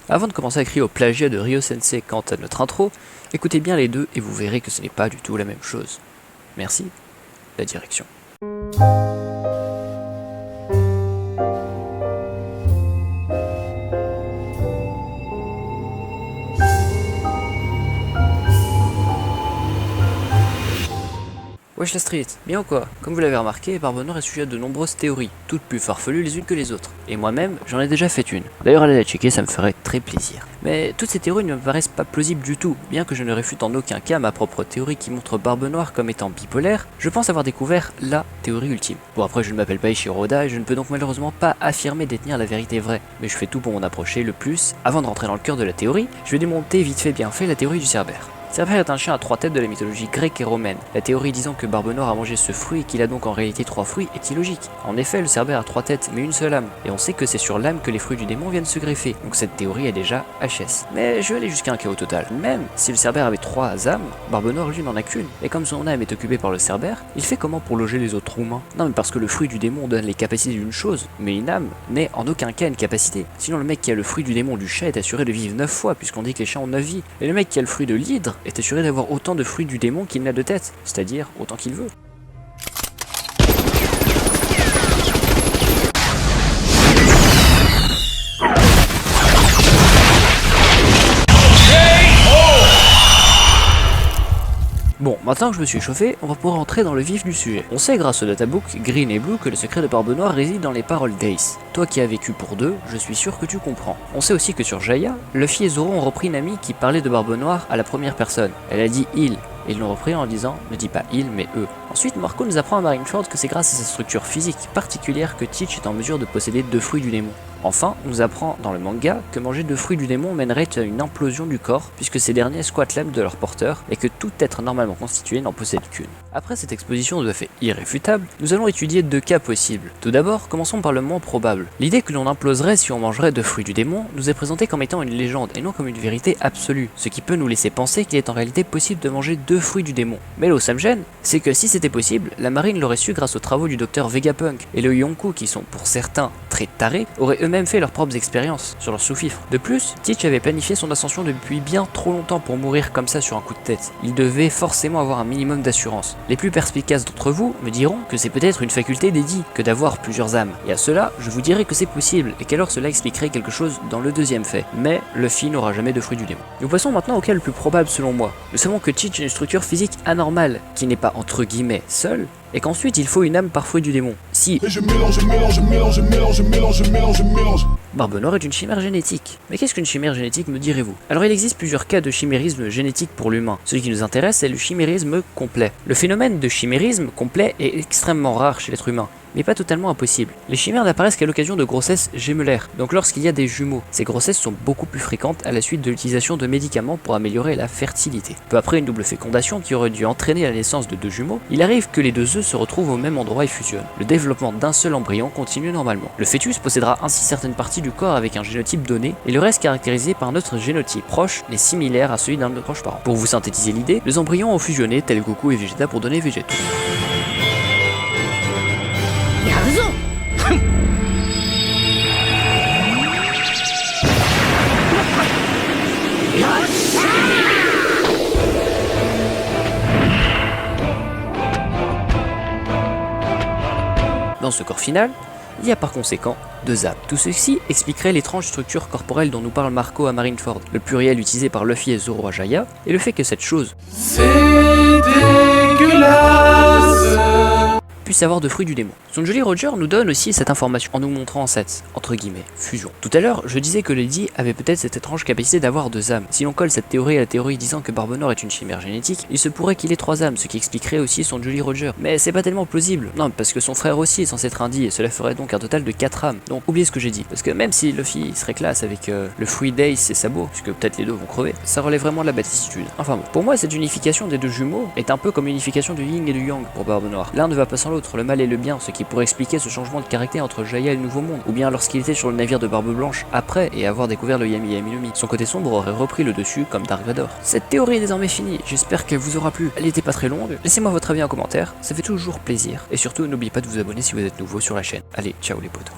Avant de commencer à crier au plagiat de Ryo Sensei quant à notre intro, écoutez bien les deux et vous verrez que ce n'est pas du tout la même chose. Merci, la direction. Wesh la street, bien ou quoi? Comme vous l'avez remarqué, Barbe Noire est sujet à de nombreuses théories, toutes plus farfelues les unes que les autres. Et moi-même, j'en ai déjà fait une. D'ailleurs, allez la checker, ça me ferait très plaisir. Mais toutes ces théories ne me paraissent pas plausibles du tout. Bien que je ne réfute en aucun cas ma propre théorie qui montre Barbe Noire comme étant bipolaire, je pense avoir découvert la théorie ultime. Bon, après, je ne m'appelle pas Eiichiro Oda et je ne peux donc malheureusement pas affirmer détenir la vérité vraie. Mais je fais tout pour m'en approcher le plus. Avant de rentrer dans le cœur de la théorie, je vais démonter vite fait bien fait la théorie du Cerbère. Cerbère est un chien à 3 têtes de la mythologie grecque et romaine. La théorie disant que Barbe Noire a mangé ce fruit et qu'il a donc en réalité 3 fruits est illogique. En effet, le Cerbère a 3 têtes mais une seule âme, et on sait que c'est sur l'âme que les fruits du démon viennent se greffer, donc cette théorie est déjà HS. Mais je vais aller jusqu'à un chaos total. Même si le Cerbère avait 3 âmes, Barbe Noire lui n'en a qu'une, et comme son âme est occupée par le Cerbère, il fait comment pour loger les autres humains? Non mais parce que le fruit du démon donne les capacités d'une chose, mais une âme n'est en aucun cas une capacité. Sinon le mec qui a le fruit du démon du chat est assuré de vivre 9 fois, puisqu'on dit que les chats ont 9 vies, et le mec qui a le fruit de l'hydre est assuré d'avoir autant de fruits du démon qu'il n'a de tête, c'est-à-dire autant qu'il veut. Bon, maintenant que je me suis chauffé, on va pouvoir entrer dans le vif du sujet. On sait grâce au databook Green et Blue que le secret de Barbe Noire réside dans les paroles d'Ace. Toi qui as vécu pour deux, je suis sûr que tu comprends. On sait aussi que sur Jaya, Luffy et Zoro ont repris Nami qui parlait de Barbe Noire à la première personne. Elle a dit il, et ils l'ont repris en disant ne dis pas il mais eux. Ensuite, Marco nous apprend à Marineford que c'est grâce à sa structure physique particulière que Teach est en mesure de posséder 2 fruits du démon. Enfin, on nous apprend dans le manga que manger 2 fruits du démon mènerait à une implosion du corps, puisque ces derniers squattent l'âme de leur porteur, et que tout être normalement constitué n'en possède qu'une. Après cette exposition de faits irréfutables, nous allons étudier 2 cas possibles. Tout d'abord, commençons par le moins probable. L'idée que l'on imploserait si on mangerait 2 fruits du démon nous est présentée comme étant une légende, et non comme une vérité absolue, ce qui peut nous laisser penser qu'il est en réalité possible de manger 2 fruits du démon. Mais là où ça me gêne, c'est que si c'était possible, la marine l'aurait su grâce aux travaux du docteur Vegapunk, et le Yonkou, qui sont pour certains très tarés, auraient eux-mêmes fait leurs propres expériences sur leurs sous-fifres. De plus, Teach avait planifié son ascension depuis bien trop longtemps pour mourir comme ça sur un coup de tête. Il devait forcément avoir un minimum d'assurance. Les plus perspicaces d'entre vous me diront que c'est peut-être une faculté d'Eddie que d'avoir plusieurs âmes. Et à cela, je vous dirai que c'est possible, et qu'alors cela expliquerait quelque chose dans le deuxième fait. Mais Luffy n'aura jamais de fruit du démon. Nous passons maintenant au cas le plus probable selon moi. Nous savons que Teach a une structure physique anormale, qui n'est pas entre guillemets seule, et qu'ensuite il faut une âme par fruit du démon. Si Barbe Noire est une chimère génétique. Mais qu'est-ce qu'une chimère génétique, me direz-vous? Alors il existe plusieurs cas de chimérisme génétique pour l'humain. Celui qui nous intéresse est le chimérisme complet. Le phénomène de chimérisme complet est extrêmement rare chez l'être humain, mais pas totalement impossible. Les chimères n'apparaissent qu'à l'occasion de grossesses gémellaires, donc lorsqu'il y a des jumeaux. Ces grossesses sont beaucoup plus fréquentes à la suite de l'utilisation de médicaments pour améliorer la fertilité. Peu après une double fécondation qui aurait dû entraîner la naissance de 2 jumeaux, il arrive que les 2 œufs se retrouvent au même endroit et fusionnent. Le développement d'un seul embryon continue normalement. Le fœtus possédera ainsi certaines parties du corps avec un génotype donné, et le reste caractérisé par un autre génotype proche mais similaire à celui d'un de proches parents. Pour vous synthétiser l'idée, les embryons ont fusionné tels Goku et Vegeta pour donner Végétaux. Dans ce corps final, il y a par conséquent 2 âmes. Tout ceci expliquerait l'étrange structure corporelle dont nous parle Marco à Marineford, le pluriel utilisé par Luffy et Zoro à Jaya, et le fait que cette chose c'est dégueulasse puisse avoir de fruits du démon. Son Jolly Roger nous donne aussi cette information en nous montrant cette, entre guillemets, fusion. Tout à l'heure, je disais que Lady avait peut-être cette étrange capacité d'avoir 2 âmes. Si l'on colle cette théorie à la théorie disant que Barbe Noire est une chimère génétique, il se pourrait qu'il ait 3 âmes, ce qui expliquerait aussi son Jolly Roger. Mais c'est pas tellement plausible. Non, parce que son frère aussi est censé être indie, et cela ferait donc un total de 4 âmes. Donc oubliez ce que j'ai dit, parce que même si Luffy serait classe avec le fruit d'Ace et Sabot, puisque peut-être les deux vont crever, ça relève vraiment de la bêtisitude. Enfin bon, pour moi cette unification des 2 jumeaux est un peu comme l'unification du Yin et du Yang pour Barbe Noire. L'un ne va pas sans l'autre, le mal et le bien, ce qui pourrait expliquer ce changement de caractère entre Jaya et le Nouveau Monde, ou bien lorsqu'il était sur le navire de Barbe Blanche après et avoir découvert le Yami Yami no Mi. Son côté sombre aurait repris le dessus comme Dark Vador. Cette théorie est désormais finie, j'espère qu'elle vous aura plu. Elle n'était pas très longue, laissez-moi votre avis en commentaire, ça fait toujours plaisir. Et surtout n'oubliez pas de vous abonner si vous êtes nouveau sur la chaîne. Allez, ciao les potos.